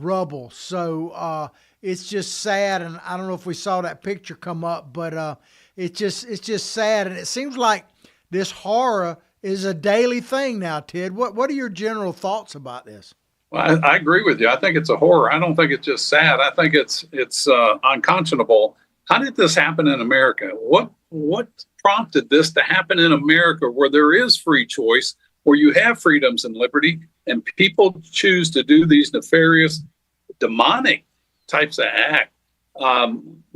rubble. So it's just sad, and I don't know if we saw that picture come up, but it's just sad, and it seems like this horror is a daily thing now. Ted, what are your general thoughts about this? Well, I agree with you. I think it's a horror. I don't think it's just sad. I think it's unconscionable. How did this happen in America? What prompted this to happen in America, where there is free choice, where you have freedoms and liberty, and people choose to do these nefarious, demonic types of act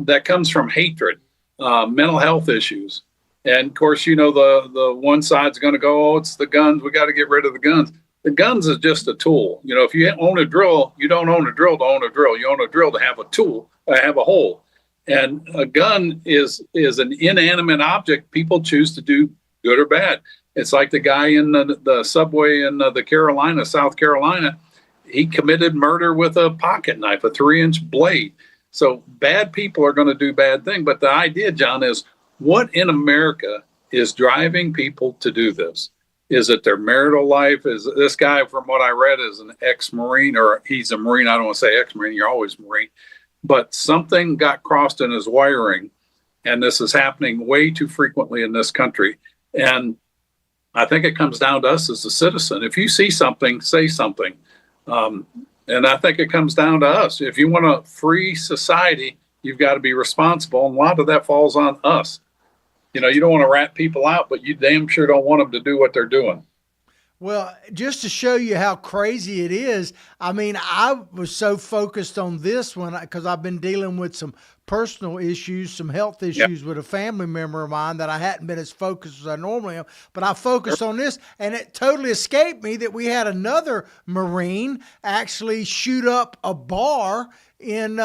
that comes from hatred, mental health issues, and of course, the one side's going to go, "Oh, it's the guns. We got to get rid of the guns." The guns is just a tool. If you own a drill, you don't own a drill to own a drill. You own a drill to have a tool, have a hole. And a gun is an inanimate object. People choose to do good or bad. It's like the guy in the subway in the Carolina, South Carolina. He committed murder with a pocket knife, a 3-inch blade. So bad people are going to do bad things. But the idea, John, is what in America is driving people to do this? Is it their marital life? Is this guy, from what I read, is an ex-Marine, or he's a Marine? I don't want to say ex-Marine. You're always Marine. But something got crossed in his wiring, and this is happening way too frequently in this country. And I think it comes down to us as a citizen. If you see something, say something. And I think it comes down to us. If you want a free society, you've got to be responsible. And a lot of that falls on us. You don't want to rat people out, but you damn sure don't want them to do what they're doing. Well, just to show you how crazy it is, I mean, I was so focused on this one because I've been dealing with some personal issues, some health Yep. issues with a family member of mine that I hadn't been as focused as I normally am. But I focused on this, and it totally escaped me that we had another Marine actually shoot up a bar in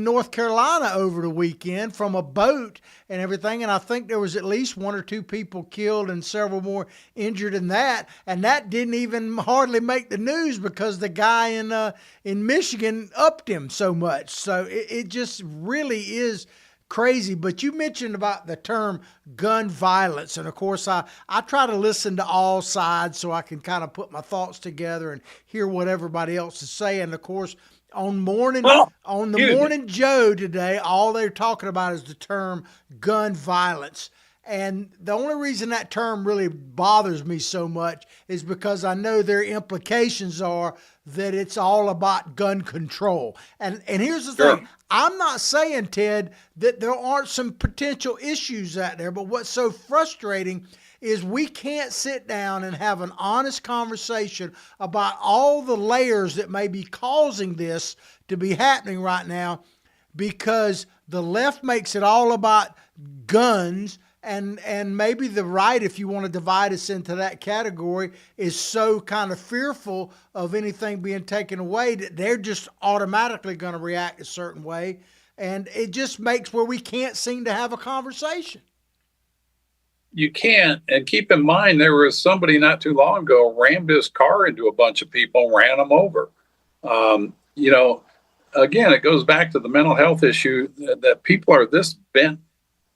North Carolina over the weekend from a boat and everything. And I think there was at least one or two people killed and several more injured in that. And that didn't even hardly make the news because the guy in Michigan upped him so much. So it just really is crazy. But you mentioned about the term gun violence. And of course, I try to listen to all sides so I can kind of put my thoughts together and hear what everybody else is saying. Of course, Well, on the excuse me. morning Joe today, all they're talking about is the term gun violence. And the only reason that term really bothers me so much is because I know their implications are that it's all about gun control. And here's the Sure. thing. I'm not saying, Ted, that there aren't some potential issues out there, but what's so frustrating is we can't sit down and have an honest conversation about all the layers that may be causing this to be happening right now, because the left makes it all about guns, and maybe the right, if you want to divide us into that category, is so kind of fearful of anything being taken away that they're just automatically going to react a certain way. And it just makes where we can't seem to have a conversation. You can't. And keep in mind, there was somebody not too long ago rammed his car into a bunch of people and ran them over. Um, you know, Again, it goes back to the mental health issue that people are this bent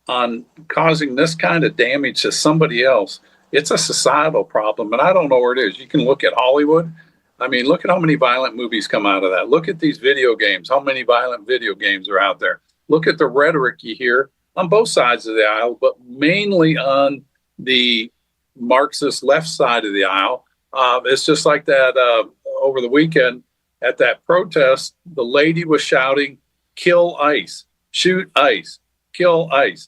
on causing this kind of damage to somebody else. It's a societal problem, and I don't know where it is. You can look at Hollywood. I mean, look at how many violent movies come out of that. Look at these video games, how many violent video games are out there. Look at the rhetoric you hear on both sides of the aisle, but mainly on the Marxist left side of the aisle. It's just like that over the weekend at that protest, the lady was shouting, "Kill ICE, shoot ICE, kill ICE."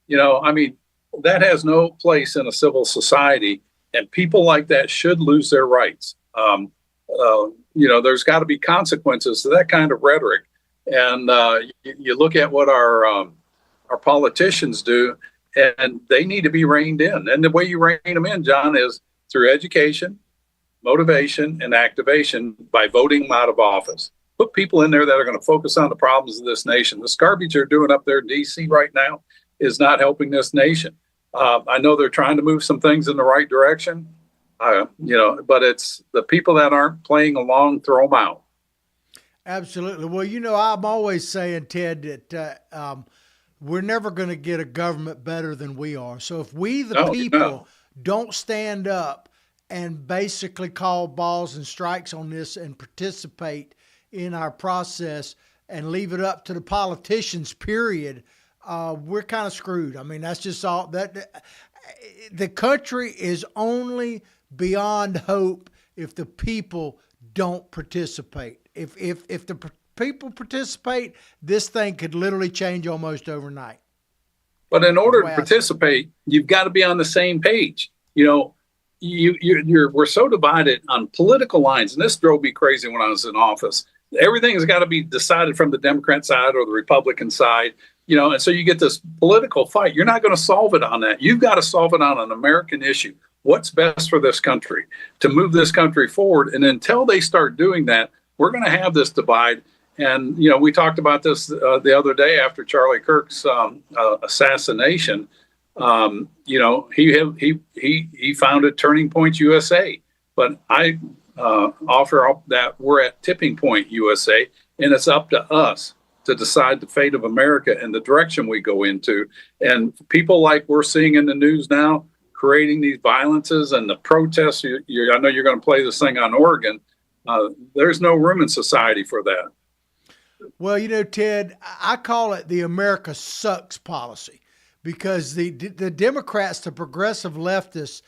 I mean, that has no place in a civil society, and people like that should lose their rights. There's got to be consequences to that kind of rhetoric. And you look at what our politicians do, and they need to be reined in. And the way you rein them in, John, is through education, motivation, and activation by voting them out of office. Put people in there that are going to focus on the problems of this nation. This garbage they're doing up there in D.C. right now is not helping this nation. I know they're trying to move some things in the right direction, but it's the people that aren't playing along, throw them out. Absolutely. Well, I'm always saying, Ted, that we're never going to get a government better than we are. So if we, the No, people, don't stand up and basically call balls and strikes on this and participate in our process and leave it up to the politicians, period, we're kind of screwed. I mean, that's just all that the country is only beyond hope if the people don't participate. If the people participate, this thing could literally change almost overnight. But in order to Wow. participate, you've got to be on the same page. We're so divided on political lines, and this drove me crazy when I was in office. Everything has got to be decided from the Democrat side or the Republican side, and so you get this political fight. You're not going to solve it on that. You've got to solve it on an American issue. What's best for this country to move this country forward? And until they start doing that, we're going to have this divide. And, we talked about this the other day after Charlie Kirk's assassination. He founded Turning Point USA. But I offer up that we're at Tipping Point USA, and it's up to us to decide the fate of America and the direction we go into. And people like we're seeing in the news now, creating these violences and the protests. I know you're going to play this thing on Oregon. There's no room in society for that. Well, Ted, I call it the America sucks policy, because the Democrats, the progressive leftists,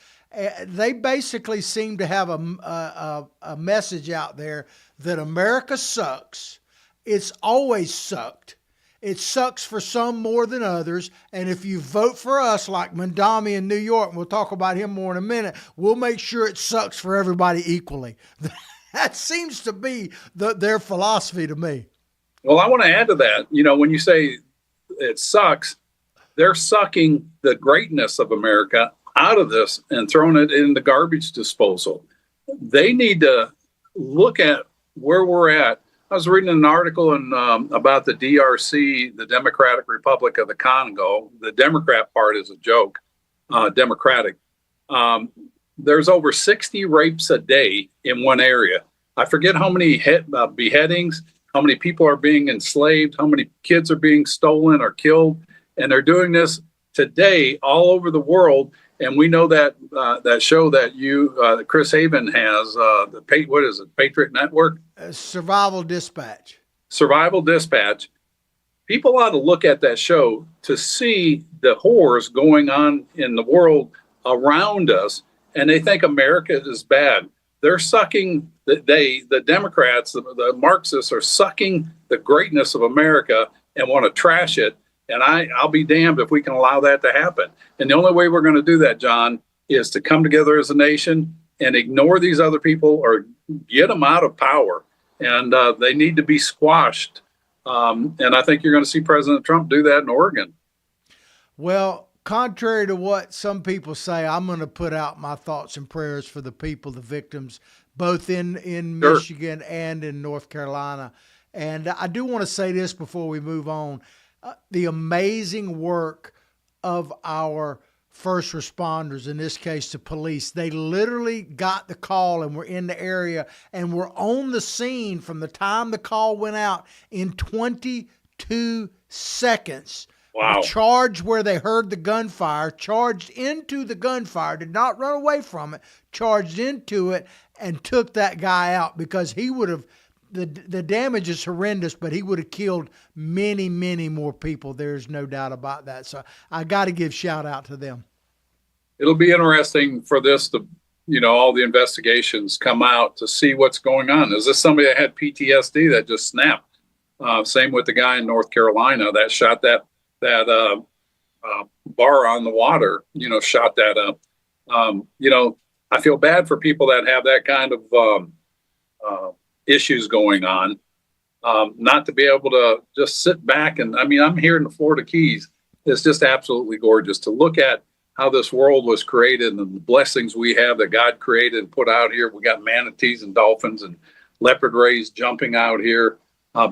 they basically seem to have a message out there that America sucks. It's always sucked. It sucks for some more than others. And if you vote for us, like Mandami in New York, and we'll talk about him more in a minute, we'll make sure it sucks for everybody equally. That seems to be their philosophy to me. Well, I want to add to that. When you say it sucks, they're sucking the greatness of America out of this and throwing it in the garbage disposal. They need to look at where we're at. I was reading an article about the DRC, the Democratic Republic of the Congo. The Democrat part is a joke, Democratic. There's over 60 rapes a day in one area. I forget how many beheadings, how many people are being enslaved, how many kids are being stolen or killed. And they're doing this today all over the world. And we know that that show that Chris Haven has, what is it, Patriot Network? Survival Dispatch. Survival Dispatch. People ought to look at that show to see the horrors going on in the world around us, and they think America is bad. They're sucking, the Democrats, the Marxists are sucking the greatness of America and want to trash it. And I'll be damned if we can allow that to happen. And the only way we're going to do that, John, is to come together as a nation and ignore these other people or get them out of power. And they need to be squashed. And I think you're going to see President Trump do that in Oregon. Well, contrary to what some people say, I'm going to put out my thoughts and prayers for the people, the victims, both in Sure. Michigan and in North Carolina. And I do want to say this before we move on. The amazing work of our first responders, in this case, the police. They literally got the call and were in the area and were on the scene from the time the call went out in 22 seconds. Wow. Charged where they heard the gunfire, charged into the gunfire, did not run away from it, charged into it and took that guy out, because he would have, the damage is horrendous, but he would have killed many, many more people. There's no doubt about that. So I got to give shout out to them. It'll be interesting for this to, all the investigations come out to see what's going on. Is this somebody that had PTSD that just snapped? Same with the guy in North Carolina that shot that bar on the water, shot that up. I feel bad for people that have that kind of issues going on, not to be able to just sit back. And I'm here in the Florida Keys. It's just absolutely gorgeous to look at how this world was created and the blessings we have that God created and put out here. We got manatees and dolphins and leopard rays jumping out here,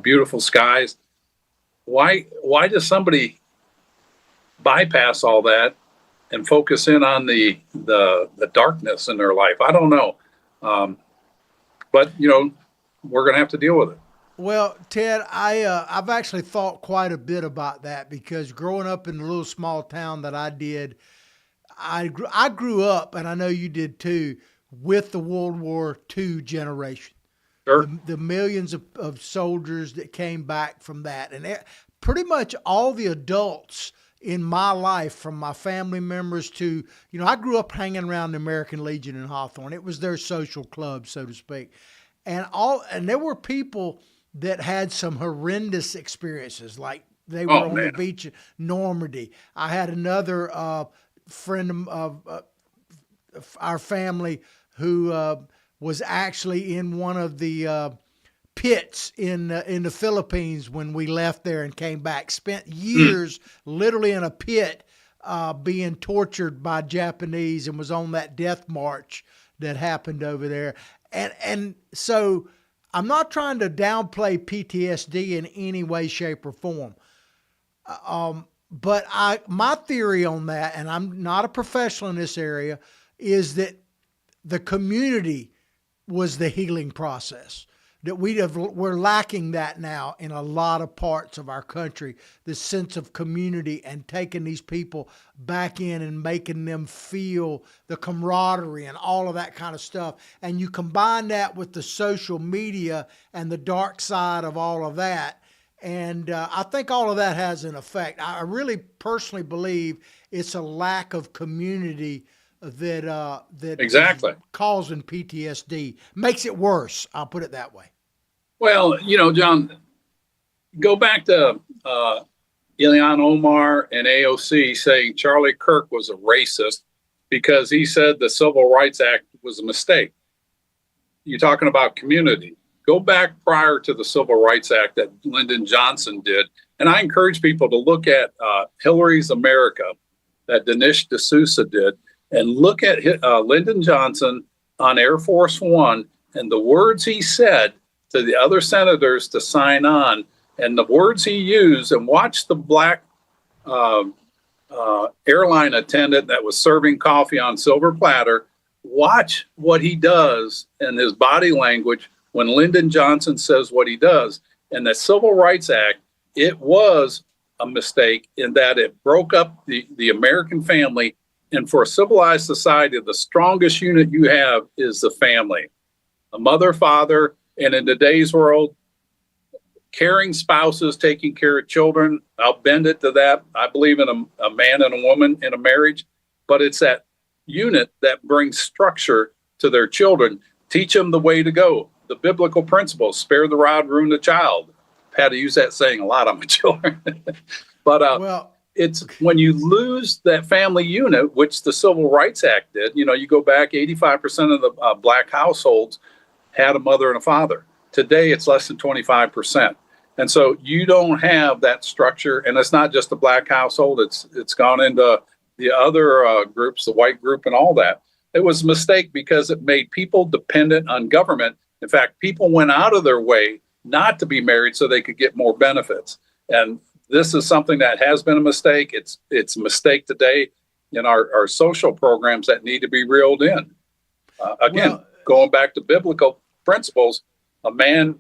beautiful skies. Why does somebody bypass all that and focus in on the darkness in their life? I don't know. But we're going to have to deal with it. Well, Ted, I've actually thought quite a bit about that, because growing up in the little small town that I did, I grew up, and I know you did too, with the World War II generation. Sure. the millions of soldiers that came back from that. And pretty much all the adults in my life, from my family members to, I grew up hanging around the American Legion in Hawthorne. It was their social club, so to speak. And there were people that had some horrendous experiences, like they were Oh on the man. beach at Normandy. I had another friend of our family who was actually in one of the pits in the Philippines when we left there and came back. Spent Mm. years literally in a pit being tortured by Japanese, and was on that death march that happened over there. And so I'm not trying to downplay PTSD in any way, shape, or form. But my theory on that, and I'm not a professional in this area, is that the community was the healing process. That we're lacking that now in a lot of parts of our country, this sense of community, and taking these people back in and making them feel the camaraderie and all of that kind of stuff. And you combine that with the social media and the dark side of all of that. And I think all of that has an effect. I really personally believe it's a lack of community that is Exactly. causing PTSD. Makes it worse. I'll put it that way. Well, John, go back to Ilhan Omar and AOC saying Charlie Kirk was a racist because he said the Civil Rights Act was a mistake. You're talking about community. Go back prior to the Civil Rights Act that Lyndon Johnson did. And I encourage people to look at Hillary's America that Dinesh D'Souza did, and look at Lyndon Johnson on Air Force One and the words he said to the other senators to sign on, and the words he used, and watch the black airline attendant that was serving coffee on silver platter. Watch what he does and his body language when Lyndon Johnson says what he does. And the Civil Rights Act, it was a mistake in that it broke up the American family. And for a civilized society, the strongest unit you have is the family, a mother, father, and in today's world, caring spouses, taking care of children. I'll bend it to that. I believe in a man and a woman in a marriage, but it's that unit that brings structure to their children. Teach them the way to go. The biblical principles: spare the rod, ruin the child. I've had to use that saying a lot on my children. But Well, it's when you lose that family unit, which the Civil Rights Act did. You go back, 85% of the black households had a mother and a father. Today, it's less than 25%. And so you don't have that structure. And it's not just the black household. It's gone into the other groups, the white group and all that. It was a mistake because it made people dependent on government. In fact, people went out of their way not to be married so they could get more benefits. And this is something that has been a mistake. It's a mistake today in our social programs that need to be reeled in. Again, going back to biblical principles, a man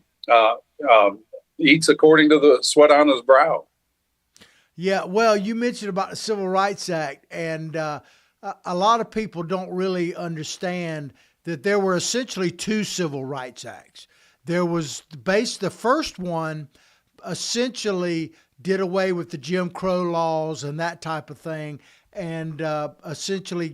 eats according to the sweat on his brow. Yeah, well, you mentioned about the Civil Rights Act, and a lot of people don't really understand that there were essentially two Civil Rights Acts. There was the first one essentially did away with the Jim Crow laws and that type of thing, and essentially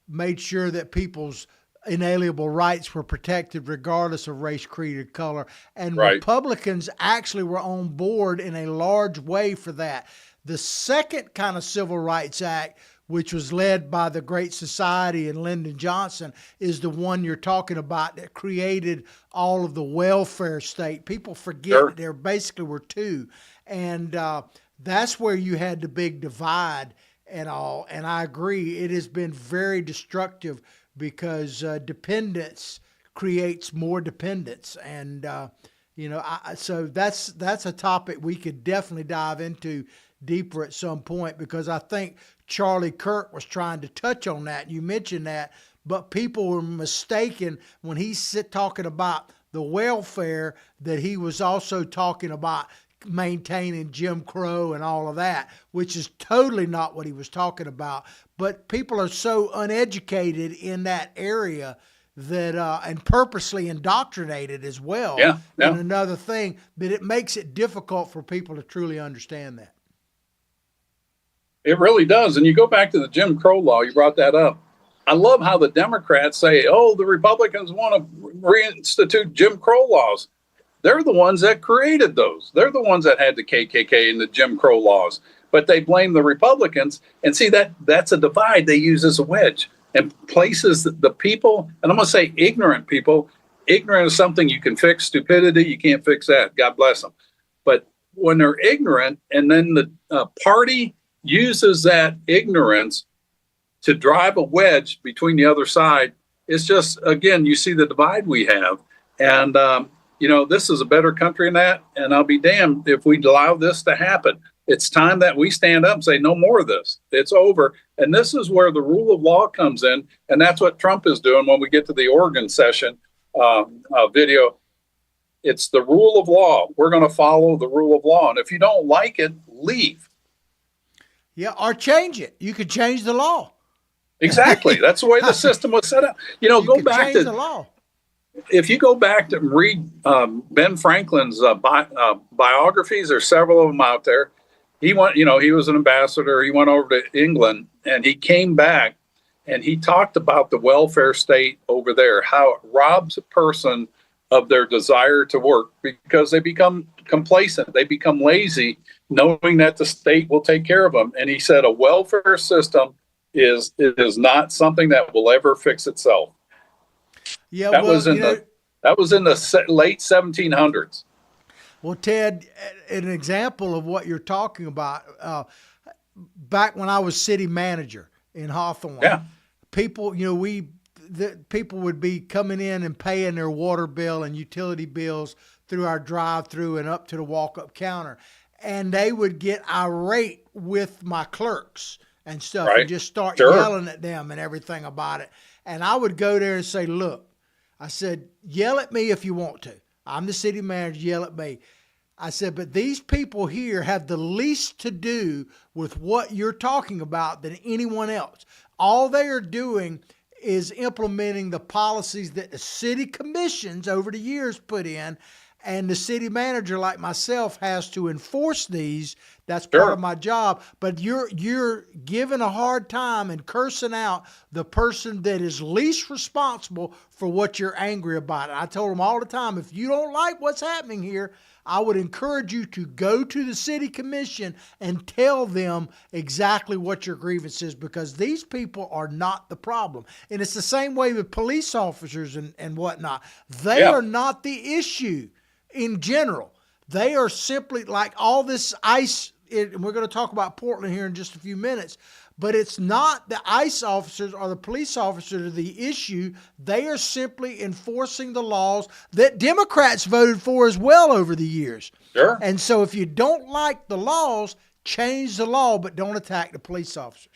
made sure that people's inalienable rights were protected regardless of race, creed, or color. And Right. Republicans actually were on board in a large way for that. The second kind of Civil Rights Act, which was led by the Great Society and Lyndon Johnson, is the one you're talking about that created all of the welfare state. People forget Sure. there basically were two. And that's where you had the big divide and all. And I agree, it has been very destructive because dependence creates more dependence. And, so that's a topic we could definitely dive into deeper at some point, because I think Charlie Kirk was trying to touch on that. You mentioned that, but people were mistaken when he's talking about the welfare, that he was also talking about maintaining Jim Crow and all of that, which is totally not what he was talking about. But people are so uneducated in that area that and purposely indoctrinated as well. Yeah, yeah. And another thing, that it makes it difficult for people to truly understand that. It really does. And you go back to the Jim Crow law, you brought that up. I love how the Democrats say, oh, the Republicans want to reinstitute Jim Crow laws. They're the ones that created those. They're the ones that had the KKK and the Jim Crow laws. But they blame the Republicans. And see, that's a divide they use as a wedge. And places the people, and I'm going to say ignorant people, ignorant is something you can fix. Stupidity, you can't fix that. God bless them. But when they're ignorant and then the party uses that ignorance to drive a wedge between the other side, it's just, again, you see the divide we have. And, this is a better country than that. And I'll be damned if we allow this to happen. It's time that we stand up and say, no more of this. It's over. And this is where the rule of law comes in. And that's what Trump is doing when we get to the Oregon session video. It's the rule of law. We're going to follow the rule of law. And if you don't like it, leave. Yeah, or change it. You could change the law. Exactly. That's the way the system was set up. Go back to the law. If you go back to read Ben Franklin's biographies, there's several of them out there. He went, he was an ambassador. He went over to England and he came back and he talked about the welfare state over there, how it robs a person of their desire to work because they become complacent. They become lazy, knowing that the state will take care of them. And he said a welfare system is not something that will ever fix itself. Yeah, that was in the late 1700s. Well, Ted, an example of what you're talking about, back when I was city manager in Hawthorne, people, people would be coming in and paying their water bill and utility bills through our drive-through and up to the walk-up counter. And they would get irate with my clerks and stuff and just start yelling at them and everything about it. And I would go there and say, look, I said, yell at me if you want to. I'm the city manager, yell at me. I said, but these people here have the least to do with what you're talking about than anyone else. All they are doing is implementing the policies that the city commissions over the years put in, and the city manager like myself has to enforce these. That's part of my job. But you're giving a hard time and cursing out the person that is least responsible for what you're angry about. And I told them all the time, if you don't like what's happening here, I would encourage you to go to the city commission and tell them exactly what your grievance is, because these people are not the problem. And it's the same way with police officers and whatnot. They are not the issue in general. They are simply like all this ICE, and we're going to talk about Portland here in just a few minutes, but it's not the ICE officers or the police officers are the issue. They are simply enforcing the laws that Democrats voted for as well over the years. Sure. And so if you don't like the laws, change the law, but don't attack the police officers.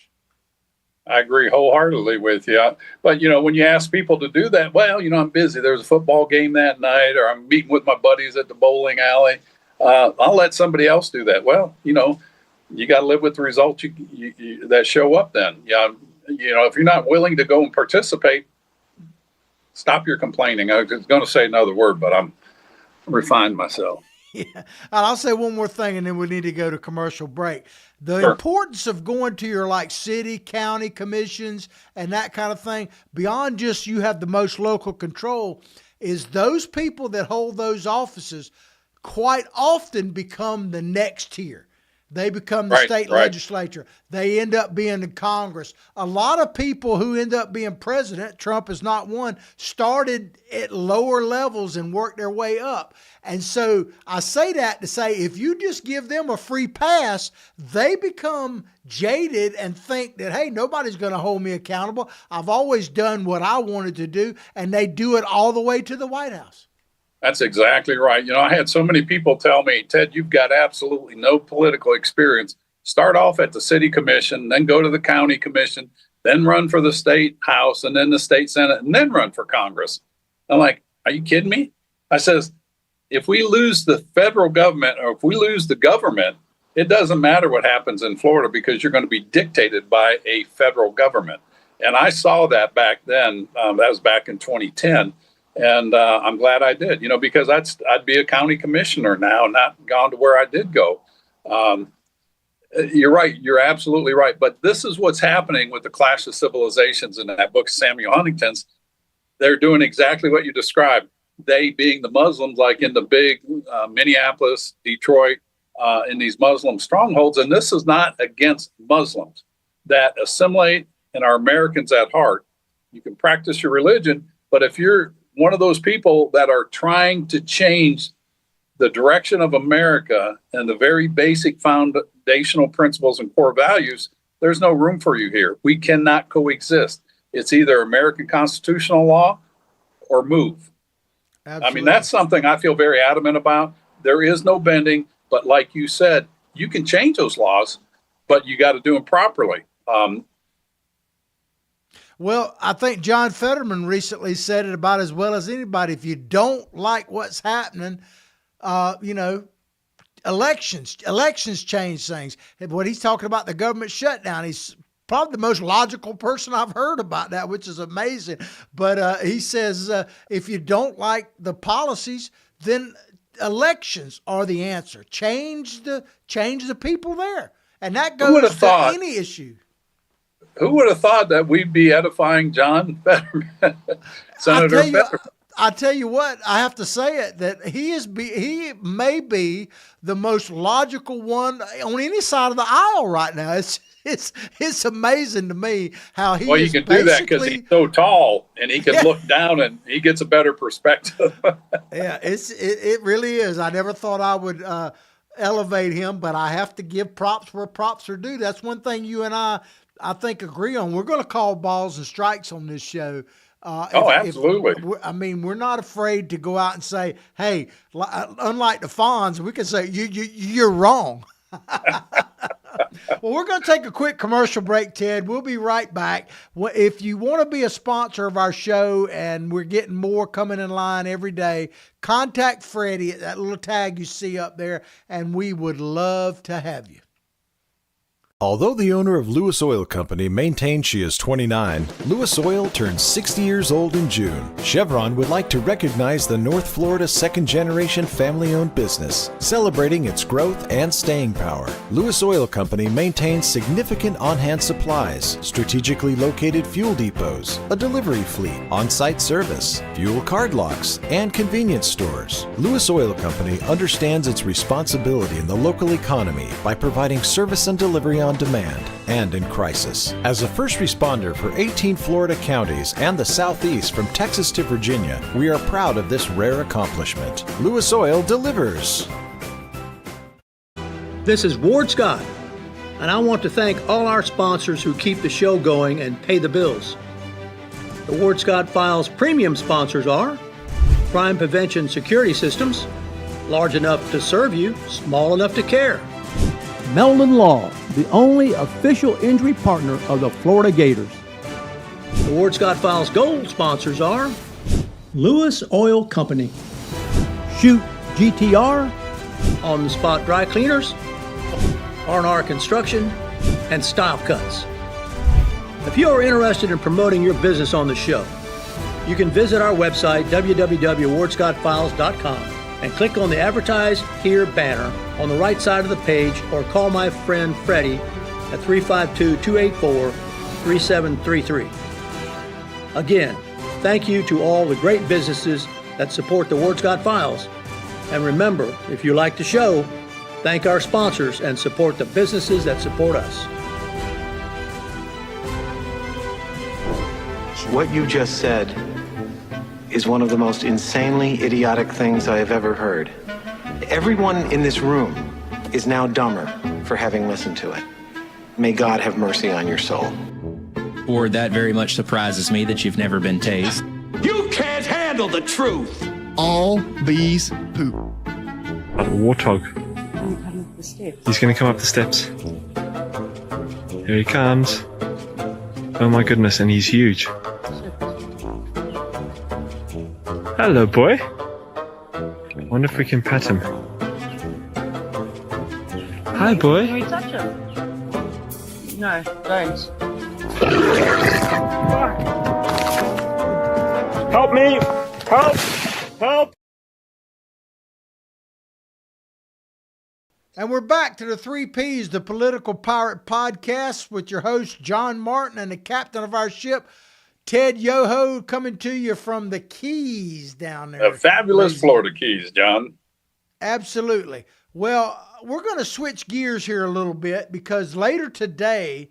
I agree wholeheartedly with you. But, when you ask people to do that, well, I'm busy. There's a football game that night, or I'm meeting with my buddies at the bowling alley. I'll let somebody else do that. Well, you got to live with the results that show up then. If you're not willing to go and participate, stop your complaining. I was going to say another word, but I'm refined myself. Yeah. And I'll say one more thing, and then we need to go to commercial break. The importance of going to your city, county commissions and that kind of thing, beyond just you have the most local control, is those people that hold those offices quite often become the next tier. They become the state legislature. They end up being in Congress. A lot of people who end up being president, Trump is not one, started at lower levels and worked their way up. And so I say that to say, if you just give them a free pass, they become jaded and think that, hey, nobody's going to hold me accountable. I've always done what I wanted to do. And they do it all the way to the White House. That's exactly right. I had so many people tell me, Ted, you've got absolutely no political experience. Start off at the city commission, then go to the county commission, then run for the state house and then the state senate, and then run for Congress. I'm like, are you kidding me? I says, if we lose the federal government or if we lose the government, it doesn't matter what happens in Florida because you're going to be dictated by a federal government. And I saw that back then. That was back in 2010. And I'm glad I did, because I'd be a county commissioner now, not gone to where I did go. You're right. You're absolutely right. But this is what's happening with the Clash of Civilizations in that book, Samuel Huntington's. They're doing exactly what you described. They being the Muslims, like in the big Minneapolis, Detroit, in these Muslim strongholds. And this is not against Muslims that assimilate and are Americans at heart. You can practice your religion, but if you're one of those people that are trying to change the direction of America and the very basic foundational principles and core values, there's no room for you here. We cannot coexist. It's either American constitutional law or move. Absolutely. I mean, that's something I feel very adamant about. There is no bending, but like you said, you can change those laws, but you got to do them properly. Well, I think John Fetterman recently said it about as well as anybody. If you don't like what's happening, elections change things. What he's talking about, the government shutdown, he's probably the most logical person I've heard about that, which is amazing. But he says, if you don't like the policies, then elections are the answer. Change the people there. And that goes to any issue. Who would have thought that we'd be edifying John Fetterman, Senator Fetterman? I tell you what, I have to say it, that he may be the most logical one on any side of the aisle right now. It's amazing to me how he. Well, you can do that because he's so tall and he can look down and he gets a better perspective. Yeah, it really is. I never thought I would elevate him, but I have to give props where props are due. That's one thing you and I think agree on. We're going to call balls and strikes on this show. Absolutely. We're not afraid to go out and say, hey, unlike the Fonz, we can say, you're wrong. Well, we're going to take a quick commercial break, Ted. We'll be right back. If you want to be a sponsor of our show, and we're getting more coming in line every day, contact Freddie at that little tag you see up there, and we would love to have you. Although the owner of Lewis Oil Company maintains she is 29, Lewis Oil turns 60 years old in June. Chevron would like to recognize the North Florida second-generation family-owned business, celebrating its growth and staying power. Lewis Oil Company maintains significant on-hand supplies, strategically located fuel depots, a delivery fleet, on-site service, fuel card locks, and convenience stores. Lewis Oil Company understands its responsibility in the local economy by providing service and delivery on demand and in crisis. As a first responder for 18 Florida counties and the Southeast from Texas to Virginia, we are proud of this rare accomplishment. Lewis Oil delivers. This is Ward Scott, and I want to thank all our sponsors who keep the show going and pay the bills. The Ward Scott Files premium sponsors are Crime Prevention Security Systems, large enough to serve you, small enough to care. Meldon Law, the only official injury partner of the Florida Gators. The Ward Scott Files Gold sponsors are Lewis Oil Company, Shoot GTR, On the Spot Dry Cleaners, R&R Construction, and Style Cuts. If you are interested in promoting your business on the show, you can visit our website, www.wardscottfiles.com, and click on the Advertise Here banner on the right side of the page, or call my friend Freddie at 352-284-3733. Again, thank you to all the great businesses that support the Ward Scott Files. And remember, if you like the show, thank our sponsors and support the businesses that support us. What you just said is one of the most insanely idiotic things I have ever heard. Everyone in this room is now dumber for having listened to it. May God have mercy on your soul. Ward, that very much surprises me that you've never been tased. You can't handle the truth! All these poop. A warthog. He's gonna come up the steps. Here he comes. Oh my goodness, and he's huge. Hello, boy. Wonder if we can pet him. Hi, boy. Can we touch him? No, don't. Help me! Help! Help! And we're back to the 3 Ps, the Political Pirate Podcast, with your host, John Martin, and the captain of our ship, Ted Yoho, coming to you from the Keys down there. The fabulous Florida Keys, John. Absolutely. Well, we're going to switch gears here a little bit because later today,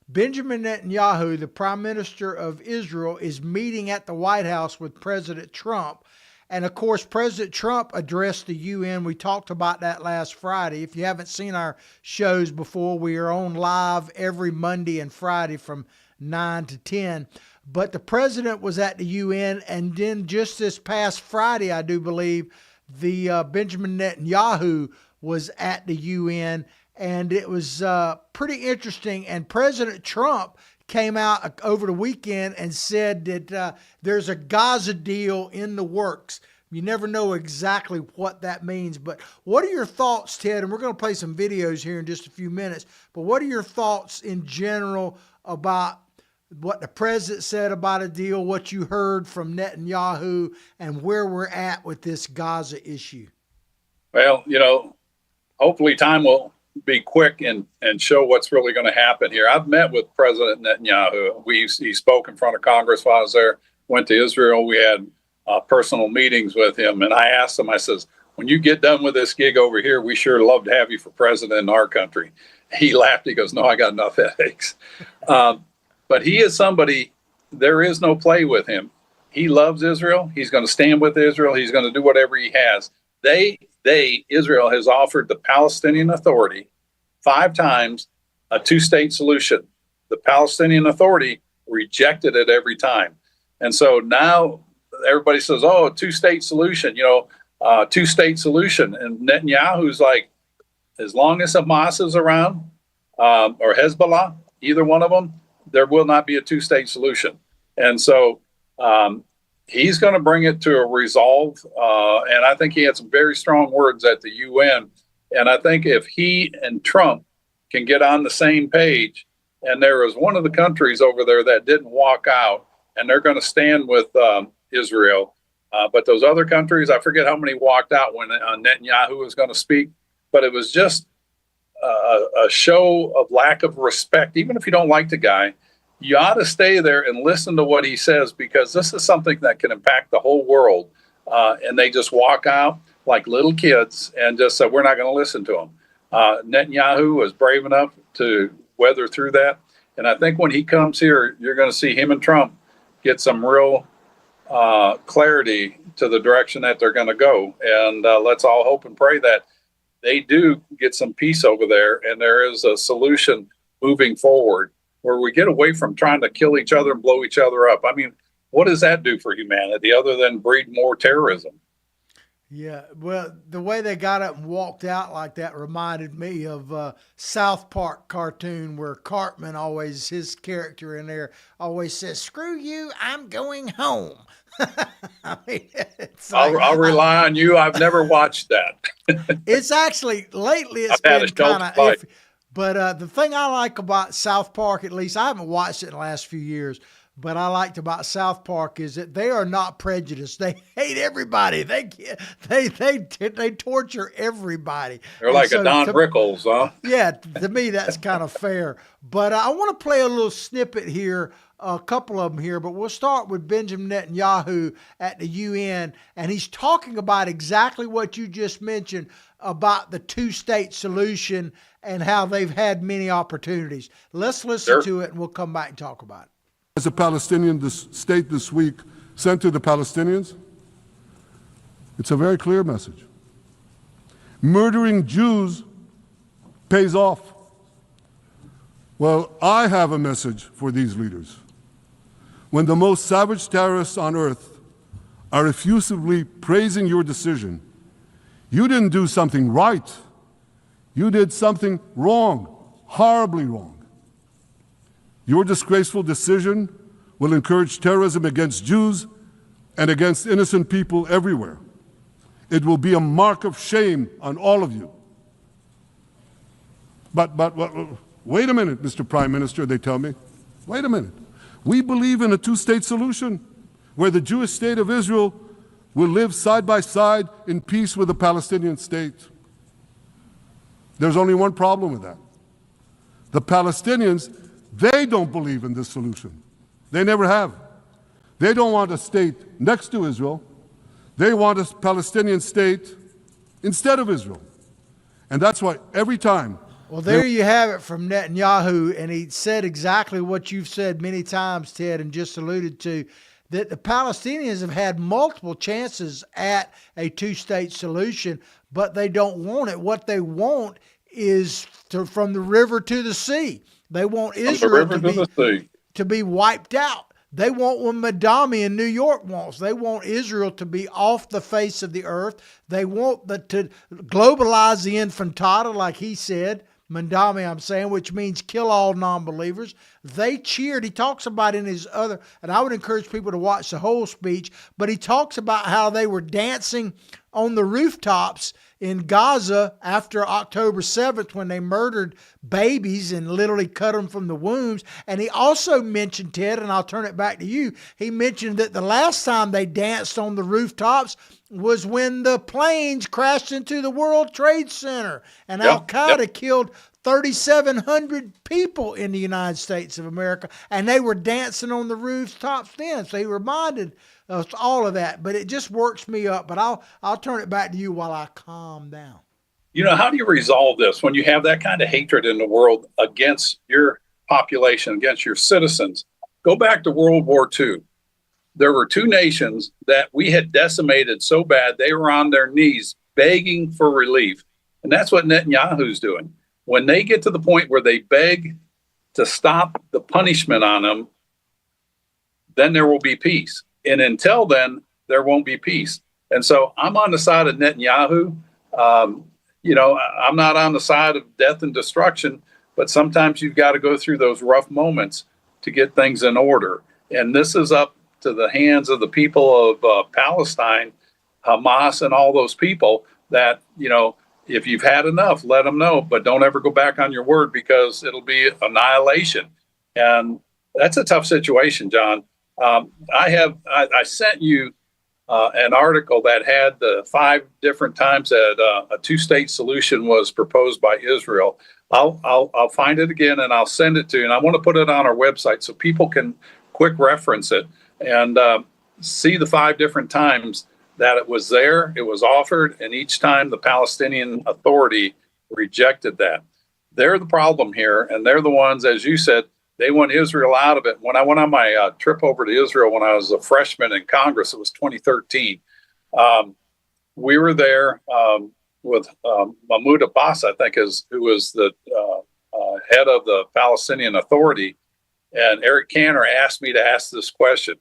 Benjamin Netanyahu, the Prime Minister of Israel, is meeting at the White House with President Trump. And of course, President Trump addressed the UN. We talked about that last Friday. If you haven't seen our shows before, we are on live every Monday and Friday from 9 to 10. But the president was at the UN, and then just this past Friday, I do believe, the Benjamin Netanyahu was at the UN, and it was pretty interesting. And President Trump came out over the weekend and said that there's a Gaza deal in the works. You never know exactly what that means, but what are your thoughts, Ted? And we're going to play some videos here in just a few minutes, but what are your thoughts in general about what the president said about a deal, what you heard from Netanyahu, and where we're at with this Gaza issue? Well, hopefully time will be quick and show what's really going to happen here. I've met with President Netanyahu. He spoke in front of Congress while I was there, went to Israel. We had personal meetings with him. And I asked him, I says, when you get done with this gig over here, we sure love to have you for president in our country. He laughed. He goes, no, I got enough headaches. But he is somebody, there is no play with him. He loves Israel. He's going to stand with Israel. He's going to do whatever he has. Israel has offered the Palestinian Authority 5 times a 2-state solution. The Palestinian Authority rejected it every time. And so now everybody says, oh, a 2-state solution, 2-state solution. And Netanyahu's like, as long as Hamas is around or Hezbollah, either one of them, there will not be a 2-state solution. And so he's going to bring it to a resolve. And I think he had some very strong words at the UN. And I think if he and Trump can get on the same page, and there was one of the countries over there that didn't walk out, and they're going to stand with Israel. But those other countries, I forget how many walked out when Netanyahu was going to speak. But it was just a show of lack of respect. Even if you don't like the guy, you ought to stay there and listen to what he says, because this is something that can impact the whole world. And they just walk out like little kids and just say, we're not going to listen to him. Netanyahu was brave enough to weather through that. And I think when he comes here, you're going to see him and Trump get some real clarity to the direction that they're going to go. And let's all hope and pray that they do get some peace over there, and there is a solution moving forward where we get away from trying to kill each other and blow each other up. I mean, what does that do for humanity other than breed more terrorism? Yeah, well, the way they got up and walked out like that reminded me of South Park cartoon where Cartman always, his character in there, always says, screw you, I'm going home. I mean, it's like, I'll rely on you. I've never watched that. It's actually, lately it's been kind of iffy. But the thing I like about South Park, at least I haven't watched it in the last few years, but I liked about South Park is that they are not prejudiced. They hate everybody. They torture everybody. They're like a Don Rickles, huh? Yeah, to me that's kind of fair. But I want to play a little snippet here, a couple of them here, but we'll start with Benjamin Netanyahu at the UN, and he's talking about exactly what you just mentioned about the 2-state solution and how they've had many opportunities. Let's listen to it, and we'll come back and talk about it. As a Palestinian state this week sent to the Palestinians, it's a very clear message. Murdering Jews pays off. Well, I have a message for these leaders. When the most savage terrorists on earth are effusively praising your decision, you didn't do something right. You did something wrong, horribly wrong. Your disgraceful decision will encourage terrorism against Jews and against innocent people everywhere. It will be a mark of shame on all of you. But wait a minute, Mr. Prime Minister, they tell me. Wait a minute. We believe in a two-state solution where the Jewish state of Israel will live side by side in peace with the Palestinian state. There's only one problem with that. The Palestinians, they don't believe in this solution. They never have. They don't want a state next to Israel. They want a Palestinian state instead of Israel. And that's why every time. Well, there you have it from Netanyahu, and he said exactly what you've said many times, Ted, and just alluded to, that the Palestinians have had multiple chances at a two-state solution, but they don't want it. What they want is from the river to the sea. They want Israel to be wiped out. They want what Madami in New York wants. They want Israel to be off the face of the earth. They want to globalize the intifada, like he said, Mandami, I'm saying, which means kill all non-believers. They cheered. He talks about in his other, and I would encourage people to watch the whole speech, but he talks about how they were dancing on the rooftops in Gaza after October 7th when they murdered babies and literally cut them from the wombs. And he also mentioned, Ted, and I'll turn it back to you, he mentioned that the last time they danced on the rooftops was when the planes crashed into the World Trade Center and Al-Qaeda killed 3,700 people in the United States of America, and they were dancing on the rooftops then. So he reminded us all of that, but it just works me up. But I'll turn it back to you while I calm down. You know, how do you resolve this when you have that kind of hatred in the world against your population, against your citizens? Go back to World War II. There were two nations that we had decimated so bad they were on their knees begging for relief. And that's what Netanyahu's doing. When they get to the point where they beg to stop the punishment on them, then there will be peace. And until then, there won't be peace. And so I'm on the side of Netanyahu. You know, I'm not on the side of death and destruction, but sometimes you've got to go through those rough moments to get things in order. And this is up to the hands of the people of Palestine, Hamas, and all those people that, you know, if you've had enough, let them know, but don't ever go back on your word because it'll be annihilation. And that's a tough situation, John. I sent you an article that had the 5 different times that a two-state solution was proposed by Israel. I'll find it again and I'll send it to you. And I want to put it on our website so people can quick reference it and see the 5 different times that it was there, it was offered, and each time the Palestinian Authority rejected that. They're the problem here, and they're the ones, as you said, they want Israel out of it. When I went on my trip over to Israel when I was a freshman in Congress, it was 2013. We were there with Mahmoud Abbas, I think, who was the head of the Palestinian Authority. And Eric Cantor asked me to ask this question: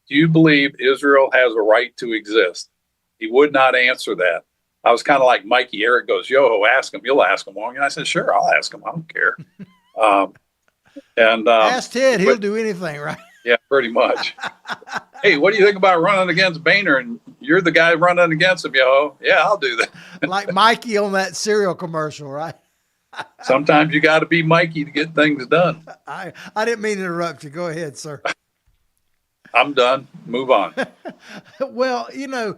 do you believe Israel has a right to exist? He would not answer that. I was kind of like Mikey. Eric goes, Yoho, ask him. You'll ask him, won't you? And I said, sure, I'll ask him. I don't care. Ask Ted, he'll do anything, right? Yeah, pretty much. Hey, what do you think about running against Boehner? And you're the guy running against him, Yoho. Yeah, I'll do that. Like Mikey on that cereal commercial, right? Sometimes you got to be Mikey to get things done. I didn't mean to interrupt you. Go ahead, sir. I'm done. Move on. Well, you know,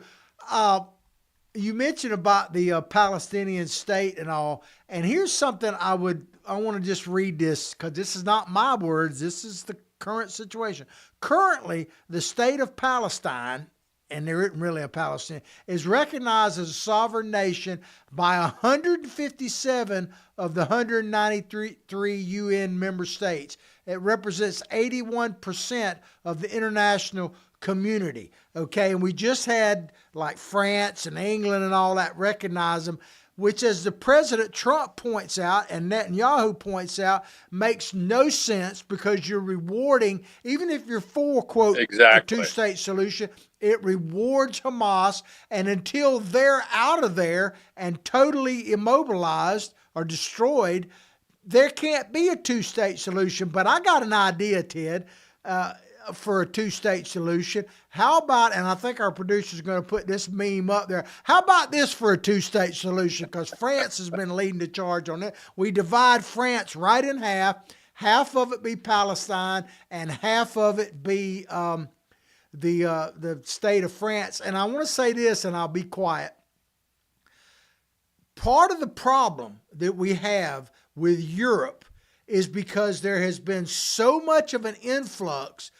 you mentioned about the Palestinian state and all, and here's something I want to just read this because this is not my words. This is the current situation. Currently, the state of Palestine, and there isn't really a Palestine, is recognized as a sovereign nation by 157 of the 193 UN member states. It represents 81% of the international community. Okay, and we just had like France and England and all that recognize them, which, as the President Trump points out and Netanyahu points out, makes no sense because you're rewarding, even if you're for, quote, exactly, a two-state solution, it rewards Hamas, and until they're out of there and totally immobilized or destroyed, there can't be a two-state solution. But I got an idea, Ted, for a two-state solution. How about, and I think our producer's going to put this meme up there, how about this for a two-state solution? Because France has been leading the charge on it. We divide France right in half. half of it be Palestine and half of it be the state of France. And I want to say this, and I'll be quiet. Part of the problem that we have with Europe is because there has been so much of an influx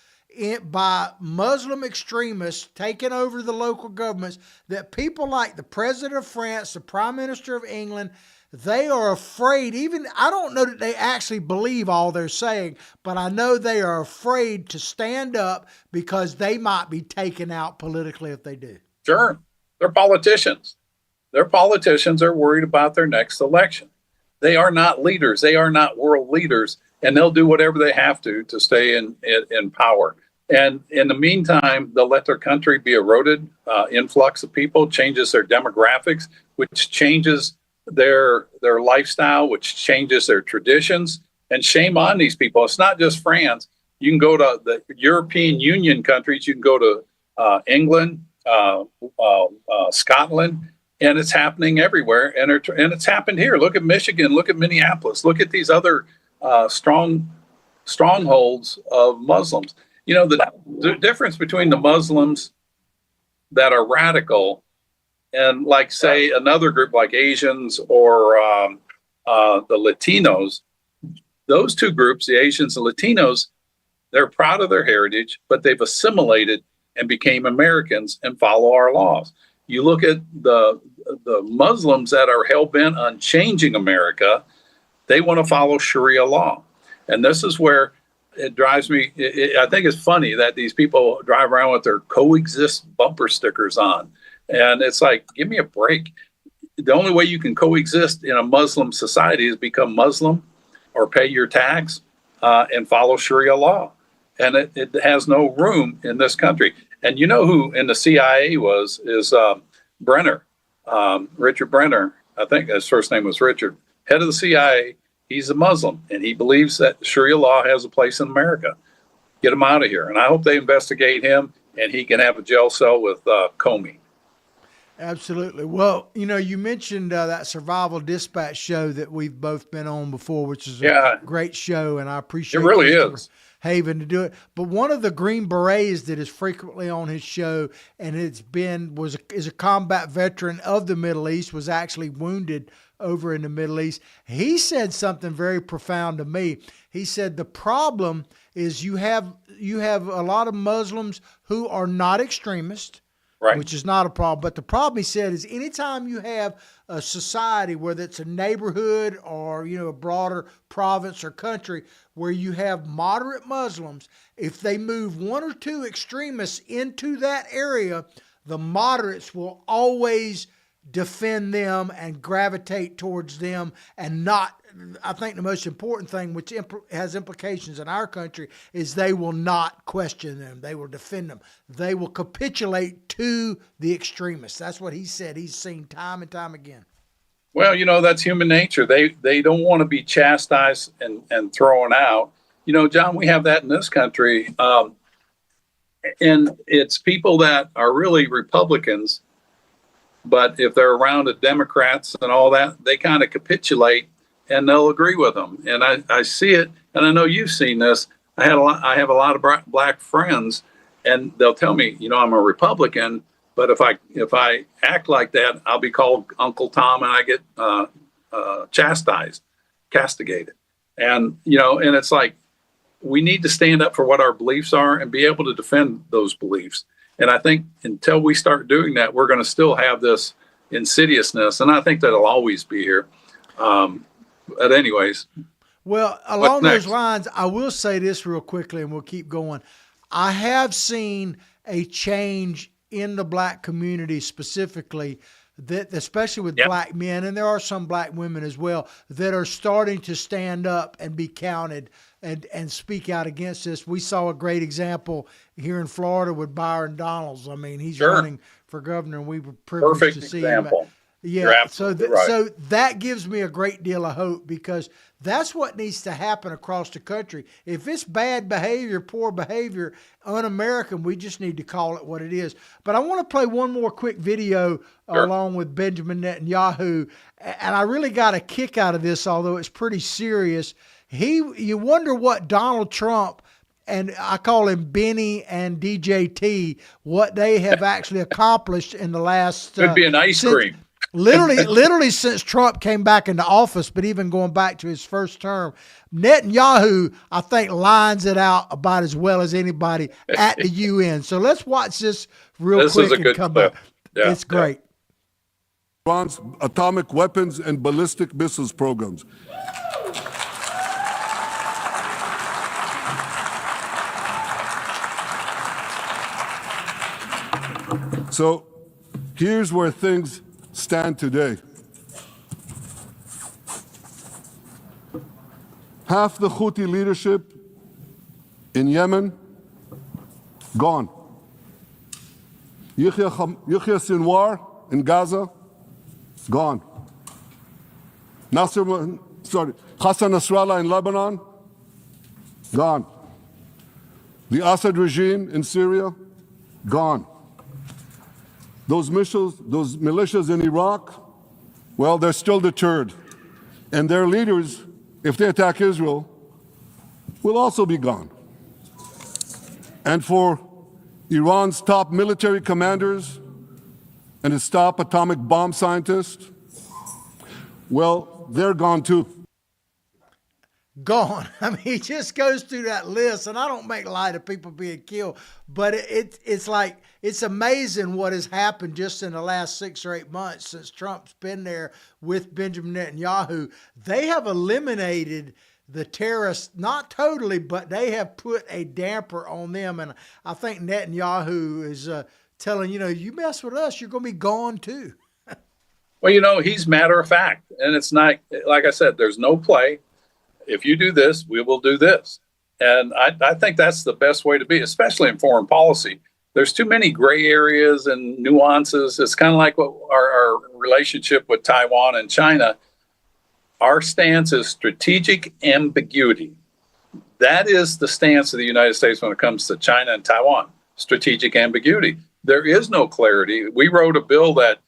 by Muslim extremists taking over the local governments that people like the president of France, the prime minister of England, they are afraid. Even I don't know that they actually believe all they're saying, but I know they are afraid to stand up because they might be taken out politically if they do. Sure. They're politicians. Their politicians are worried about their next election. They are not leaders. They are not world leaders, and they'll do whatever they have to stay in power. And in the meantime, they'll let their country be eroded. Influx of people changes their demographics, which changes their lifestyle, which changes their traditions. And shame on these people. It's not just France. You can go to the European Union countries. You can go to England, Scotland. And it's happening everywhere, and it's happened here. Look at Michigan. Look at Minneapolis. Look at these other strongholds of Muslims. You know, the difference between the Muslims that are radical and, like, say, another group like Asians or the Latinos, those two groups, the Asians and Latinos, they're proud of their heritage, but they've assimilated and became Americans and follow our laws. You look at the Muslims that are hell-bent on changing America, they want to follow Sharia law. And this is where it drives me. I think it's funny that these people drive around with their coexist bumper stickers on. And it's like, give me a break. The only way you can coexist in a Muslim society is become Muslim or pay your tax and follow Sharia law. And it has no room in this country. And you know who in the CIA is Brenner, Richard Brenner. I think his first name was Richard, head of the CIA. He's a Muslim, and he believes that Sharia law has a place in America. Get him out of here. And I hope they investigate him, and he can have a jail cell with Comey. Absolutely. Well, you know, you mentioned that Survival Dispatch show that we've both been on before, which is a great show, and I appreciate it. Really is. Haven to do it. But one of the Green Berets that is frequently on his show and is a combat veteran of the Middle East, was actually wounded over in the Middle East. He said something very profound to me. He said the problem is you have a lot of Muslims who are not extremists, right, which is not a problem. But the problem, he said, is anytime you have a society, whether it's a neighborhood or, you know, a broader province or country, where you have moderate Muslims, if they move one or two extremists into that area, the moderates will always defend them and gravitate towards them and not. I think the most important thing, which has implications in our country, is they will not question them. They will defend them. They will capitulate to the extremists. That's what he said. He's seen time and time again. Well, you know, that's human nature. They don't want to be chastised and thrown out. You know, John, we have that in this country. And it's people that are really Republicans, but if they're around the Democrats and all that, they kind of capitulate and they'll agree with them. And I see it, and I know you've seen this. I have a lot of black friends, and they'll tell me, you know, I'm a Republican, but if I act like that, I'll be called Uncle Tom, and I get castigated. And, you know, and it's like, we need to stand up for what our beliefs are and be able to defend those beliefs. And I think until we start doing that, we're going to still have this insidiousness. And I think that'll always be here. But anyways. Well, along those lines, I will say this real quickly and we'll keep going. I have seen a change in the black community specifically, that especially with black men, and there are some black women as well, that are starting to stand up and be counted and speak out against this. We saw a great example here in Florida with Byron Donalds. I mean, he's running for governor, and we were privileged to see him. Yeah, so that gives me a great deal of hope, because that's what needs to happen across the country. If it's bad behavior, poor behavior, un-American, we just need to call it what it is. But I want to play one more quick video along with Benjamin Netanyahu, and I really got a kick out of this, although it's pretty serious. you wonder what Donald Trump, and I call him Benny and DJT, what they have actually accomplished in the last Could be an ice cream. Literally since Trump came back into office, but even going back to his first term, Netanyahu, I think, lines it out about as well as anybody at the UN. So let's watch this real quick and come back. Yeah, it's great. Iran's atomic weapons and ballistic missiles programs. So here's where things stand today. Half the Houthi leadership in Yemen, gone. Yahya Sinwar in Gaza, gone. Hassan Nasrallah in Lebanon, gone. The Assad regime in Syria, gone. Those militias in Iraq, well, they're still deterred. And their leaders, if they attack Israel, will also be gone. And for Iran's top military commanders and its top atomic bomb scientists, well, they're gone too. Gone. I mean, he just goes through that list, and I don't make light of people being killed, but it's like, it's amazing what has happened just in the last 6 or 8 months since Trump's been there with Benjamin Netanyahu. They have eliminated the terrorists, not totally, but they have put a damper on them, and I think Netanyahu is telling, you mess with us, you're going to be gone too. Well, he's matter of fact, and it's not, like I said, there's no play. If you do this, we will do this. And I think that's the best way to be, especially in foreign policy. There's too many gray areas and nuances. It's kind of like what our relationship with Taiwan and China. Our stance is strategic ambiguity. That is the stance of the United States when it comes to China and Taiwan, strategic ambiguity. There is no clarity. We wrote a bill that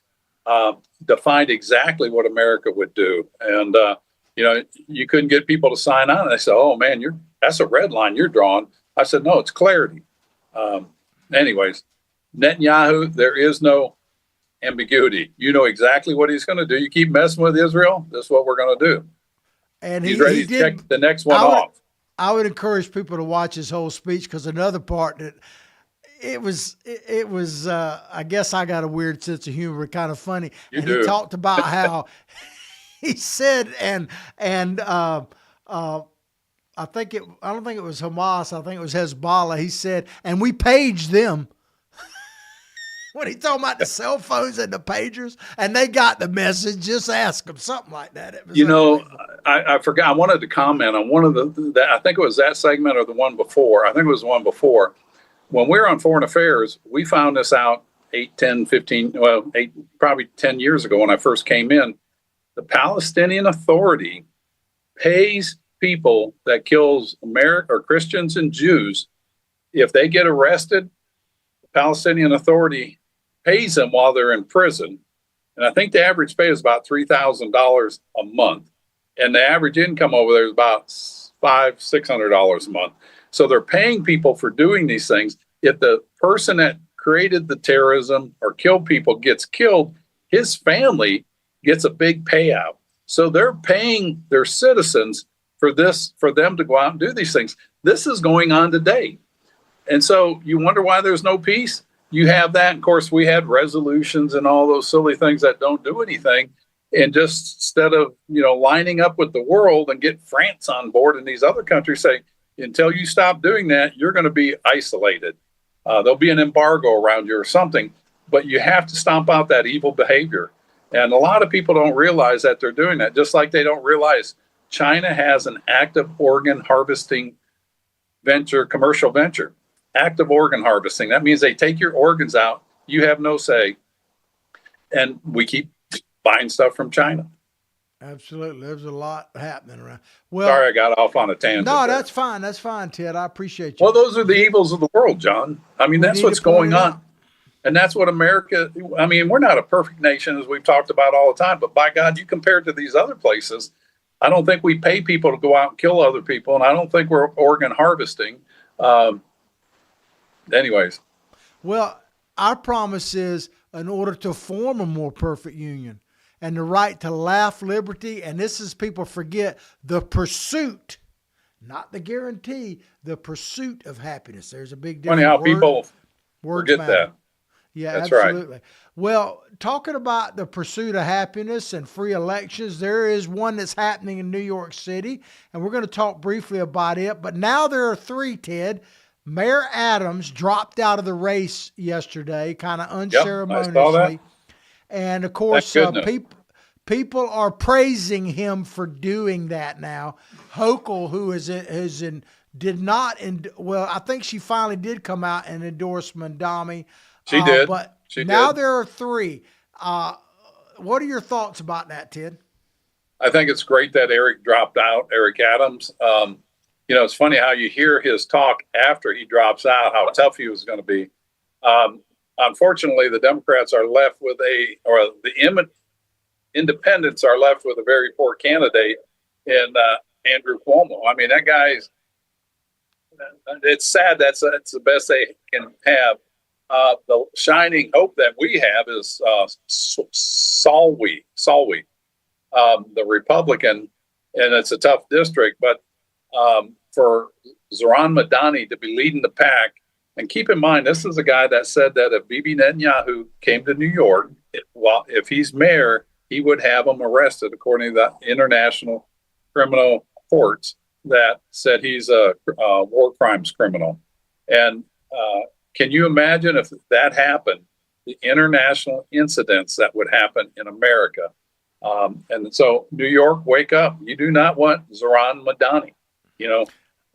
defined exactly what America would do. And, you couldn't get people to sign on. And they said, oh, man, that's a red line you're drawing. I said, no, it's clarity. Anyways, Netanyahu, there is no ambiguity. You know exactly what he's going to do. You keep messing with Israel, this is what we're going to do. And he's ready to check the next one off. I would encourage people to watch his whole speech, because another part that it was I guess I got a weird sense of humor, kind of funny. You and do. He talked about how he said, and I don't think it was Hamas, I think it was Hezbollah. He said, and we paged them. When he talking about the cell phones and the pagers, and they got the message, just ask them, something like that. It was I forgot. I wanted to comment on one of I think it was that segment or the one before. I think it was the one before. When we were on Foreign Affairs, we found this out probably 10 years ago when I first came in. The Palestinian Authority pays people that kills American or Christians and Jews. If they get arrested, the Palestinian Authority pays them while they're in prison. And I think the average pay is about $3,000 a month. And the average income over there is about $500-600 a month. So they're paying people for doing these things. If the person that created the terrorism or killed people gets killed, his family gets a big payout. So they're paying their citizens for them to go out and do these things. This is going on today. And so you wonder why there's no peace? You have that. Of course, we had resolutions and all those silly things that don't do anything. And just instead of, lining up with the world and get France on board and these other countries say, until you stop doing that, you're going to be isolated. There'll be an embargo around you or something, but you have to stomp out that evil behavior. And a lot of people don't realize that they're doing that, just like they don't realize China has an active organ harvesting commercial venture. Active organ harvesting. That means they take your organs out. You have no say. And we keep buying stuff from China. Absolutely. There's a lot happening around. Well, sorry, I got off on a tangent. No, that's fine. That's fine, Ted. I appreciate you. Well, those are the evils of the world, John. I mean, that's what's going on. And that's what America, we're not a perfect nation, as we've talked about all the time. But by God, you compare it to these other places, I don't think we pay people to go out and kill other people, and I don't think we're organ harvesting. Anyways. Well, our promise is in order to form a more perfect union and the right to life, liberty, and this is, people forget, the pursuit, not the guarantee, the pursuit of happiness. There's a big difference. Funny how people forget matter. that. Yeah, that's absolutely. Right. Well, talking about the pursuit of happiness and free elections, there is one that's happening in New York City, and we're going to talk briefly about it. But now there are three, Ted. Mayor Adams dropped out of the yesterday, kind of unceremoniously. And, of course, people are praising him for doing that now. Hochul, who did not, well, I think she finally did come out and endorse Mandami. She did. But she now did. there are three. What are your thoughts about that, Ted? I think it's great that Eric dropped out, Eric Adams. It's funny how you hear his talk after he drops out, how tough he was going to be. Unfortunately, the Democrats are left with the independents are left with a very poor candidate in Andrew Cuomo. I mean, that guy's, it's sad. That's the best they can have. The shining hope that we have is Salwi, the Republican, and it's a tough district, but for Zoran Madani to be leading the pack, and keep in mind, this is a guy that said that if Bibi Netanyahu came to New York, if he's mayor, he would have him arrested, according to the international criminal courts that said he's a war crimes criminal. And can you imagine if that happened, the international incidents that would happen in America? And so, New York, wake up. You do not want Zoran Madani.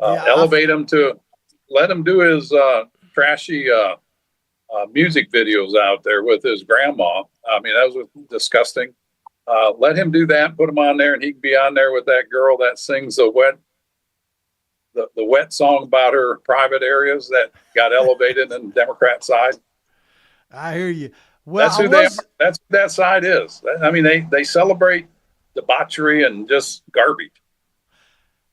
Elevate him let him do his trashy music videos out there with his grandma. I mean, that was disgusting. Let him do that, put him on there, and he can be on there with that girl that sings the wet song about her private areas that got elevated in the Democrat side. I hear you. Well, that's who that's what that side is. I mean, they celebrate debauchery and just garbage.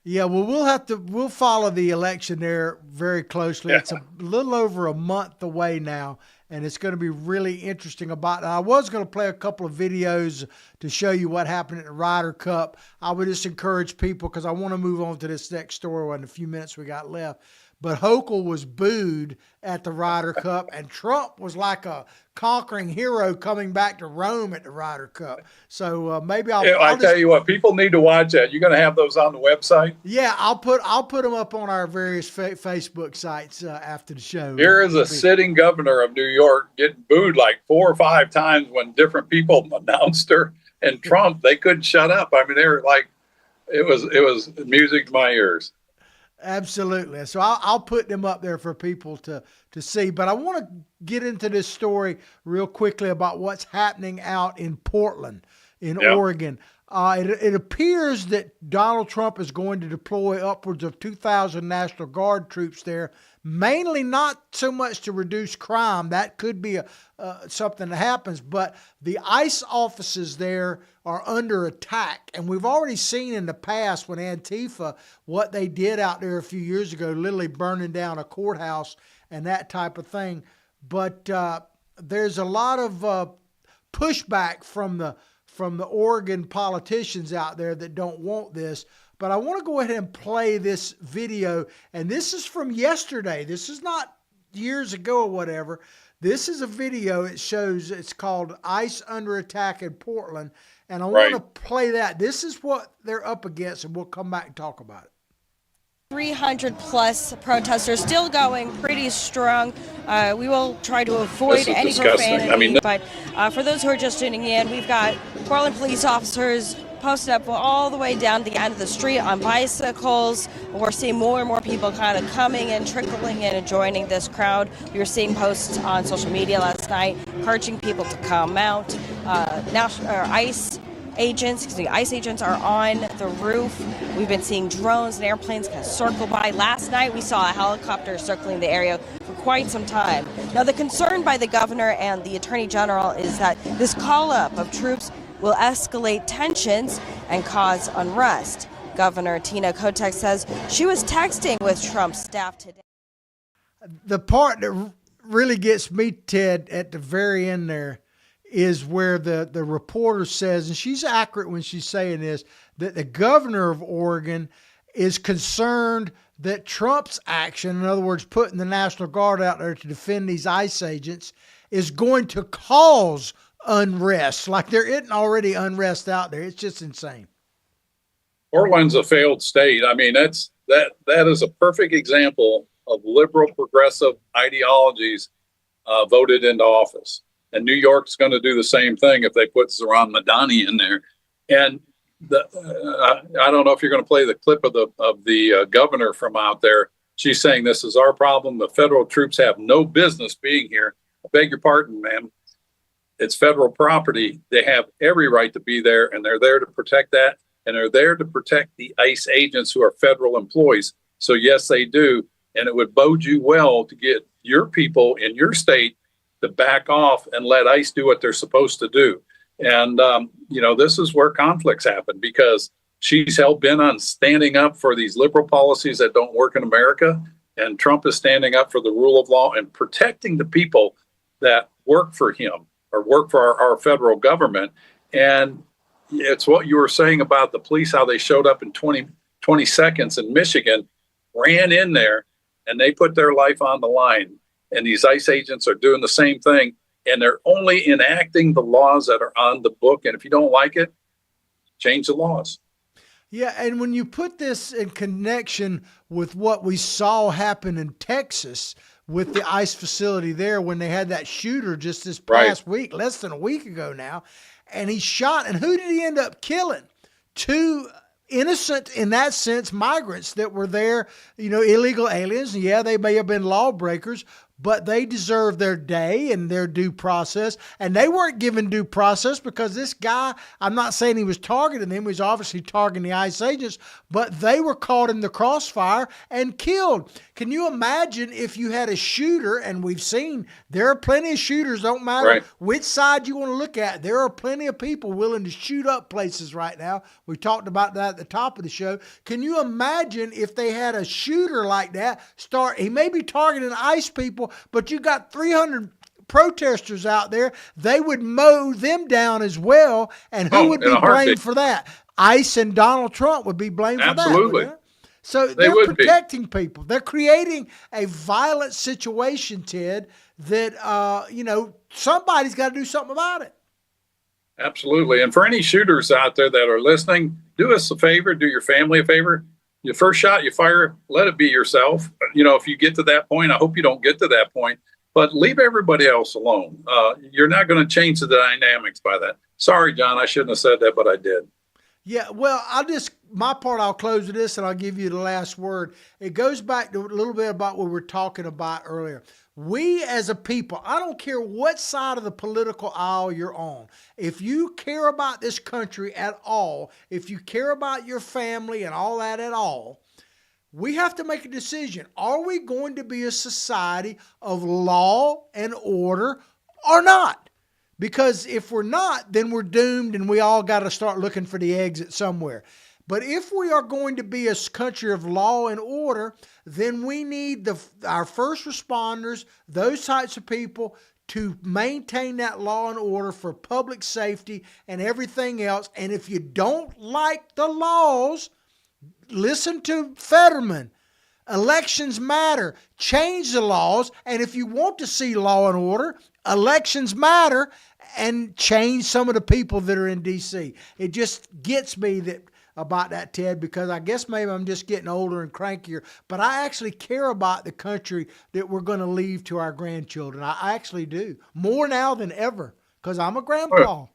Yeah, well, we'll follow the election there very closely. Yeah. It's a little over a month away now, and it's going to be really interesting about it. I was going to play a couple of videos to show you what happened at the Ryder Cup. I would just encourage people, because I want to move on to this next story in the few minutes we got left. But Hochul was booed at the Ryder Cup, and Trump was like a conquering hero coming back to Rome at the Ryder Cup. So maybe I'll tell you what, people need to watch that. You're going to have those on the website? Yeah, I'll put them up on our various Facebook sites after the show. Here is a sitting governor of New York getting booed like 4 or 5 times when different people announced her, and Trump, they couldn't shut up. I mean, they were like, it was music to my ears. Absolutely. So I'll put them up there for people to see. But I want to get into this story real quickly about what's happening out in Portland, in Oregon. It appears that Donald Trump is going to deploy upwards of 2,000 National Guard troops there, mainly not so much to reduce crime. That could be something that happens, but the ICE offices there are under attack. And we've already seen in the past when Antifa, what they did out there a few years ago, literally burning down a courthouse and that type of thing. But there's a lot of pushback from the Oregon politicians out there that don't want this. But I want to go ahead and play this video. And this is from yesterday. This is not years ago or whatever. This is a video. It's called ICE Under Attack in Portland. And I want to play that. This is what they're up against, and we'll come back and talk about it. 300 plus protesters still going pretty strong. We will try to avoid any profanity, but for those who are just tuning in, we've got Portland police officers posted up all the way down the end of the street on bicycles. We're seeing more and more people kind of coming and trickling in and joining this crowd. We were seeing posts on social media last night encouraging people to come out. ICE agents are on the roof. We've been seeing drones and airplanes kind of circle by. Last night we saw a helicopter circling the area for quite some time. Now the concern by the governor and the attorney general is that this call up of troops will escalate tensions and cause unrest. Governor Tina Kotek says she was texting with Trump's staff today. The part that really gets me, Ted, at the very end there is where the reporter says, and she's accurate when she's saying this, that the governor of Oregon is concerned that Trump's action, in other words, putting the National Guard out there to defend these ICE agents, is going to cause unrest. Like there isn't already unrest out there. It's just insane. Portland's a failed state. I mean, that is a perfect example of liberal progressive ideologies voted into office. And New York's going to do the same thing if they put Zohran Madani in there. And I don't know if you're going to play the clip of the governor from out there. She's saying this is our problem. The federal troops have no business being here. I beg your pardon, ma'am. It's federal property. They have every right to be there, and they're there to protect that. And they're there to protect the ICE agents who are federal employees. So yes, they do. And it would bode you well to get your people in your state to back off and let ICE do what they're supposed to do. And, this is where conflicts happen because she's hell-bent on standing up for these liberal policies that don't work in America. And Trump is standing up for the rule of law and protecting the people that work for him or work for our federal government. And it's what you were saying about the police, how they showed up in 20 seconds in Michigan, ran in there, and they put their life on the line. And these ICE agents are doing the same thing. And they're only enacting the laws that are on the book. And if you don't like it, change the laws. Yeah, and when you put this in connection with what we saw happen in Texas with the ICE facility there when they had that shooter just this past week, less than a week ago now, and he shot, and who did he end up killing? Two innocent, in that sense, migrants that were there, illegal aliens. Yeah, they may have been lawbreakers, but they deserve their day and their due process. And they weren't given due process because this guy, I'm not saying he was targeting them, he was obviously targeting the ICE agents, but they were caught in the crossfire and killed. Can you imagine if you had a shooter, and we've seen there are plenty of shooters, don't matter which side you want to look at, there are plenty of people willing to shoot up places right now. We talked about that at the top of the show. Can you imagine if they had a shooter like that he may be targeting ICE people, but you got 300 protesters out there, they would mow them down as well. And who would be blamed for that? ICE and Donald Trump would be blamed for that. Absolutely. So they're protecting people. They're creating a violent situation, Ted, that, somebody's got to do something about it. Absolutely. And for any shooters out there that are listening, do us a favor, do your family a favor. Your first shot you fire, let it be yourself. If you get to that point, I hope you don't get to that point, but leave everybody else alone. You're not going to change the dynamics by that. Sorry, John, I shouldn't have said that, but I did. Yeah, well, I'll close with this and I'll give you the last word. It goes back to a little bit about what we were talking about earlier. We as a people, I don't care what side of the political aisle you're on, if you care about this country at all, if you care about your family and all that at all, we have to make a decision. Are we going to be a society of law and order or not? Because if we're not, then we're doomed and we all got to start looking for the exit somewhere. But if we are going to be a country of law and order, then we need our first responders, those types of people, to maintain that law and order for public safety and everything else. And if you don't like the laws, listen to Fetterman. Elections matter. Change the laws. And if you want to see law and order, elections matter, and change some of the people that are in D.C. It just gets me about that, Ted, because I guess maybe I'm just getting older and crankier, but I actually care about the country that we're going to leave to our grandchildren. I actually do. More now than ever, because I'm a grandpa.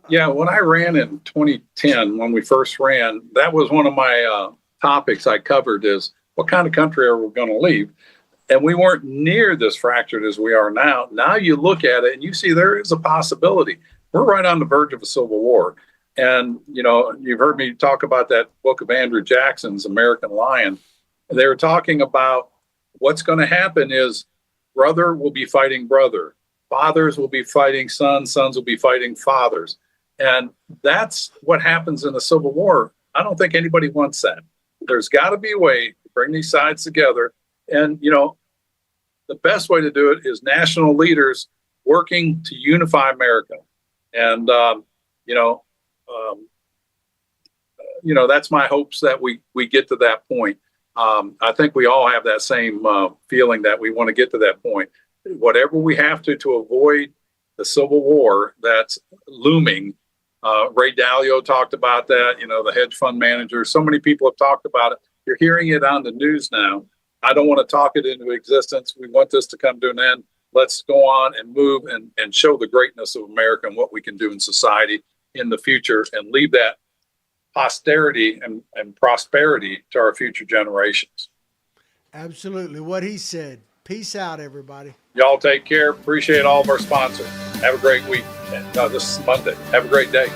Yeah, when I ran in 2010, when we first ran, that was one of my topics I covered is what kind of country are we going to leave? And we weren't near this fractured as we are now. Now you look at it and you see there is a possibility. We're right on the verge of a civil war. And, you've heard me talk about that book of Andrew Jackson's American Lion. They were talking about what's going to happen is brother will be fighting brother. Fathers will be fighting sons. Sons will be fighting fathers. And that's what happens in the Civil War. I don't think anybody wants that. There's got to be a way to bring these sides together. And, the best way to do it is national leaders working to unify America. And, that's my hopes that we get to that point. I think we all have that same feeling that we want to get to that point. Whatever we have to avoid the Civil War that's looming. Ray Dalio talked about that, the hedge fund managers. So many people have talked about it. You're hearing it on the news now. I don't want to talk it into existence. We want this to come to an end. Let's go on and move and show the greatness of America and what we can do in society in the future and leave that posterity and prosperity to our future generations. Absolutely. What he said. Peace out, everybody. Y'all take care. Appreciate all of our sponsors. Have a great week. This is Monday. Have a great day.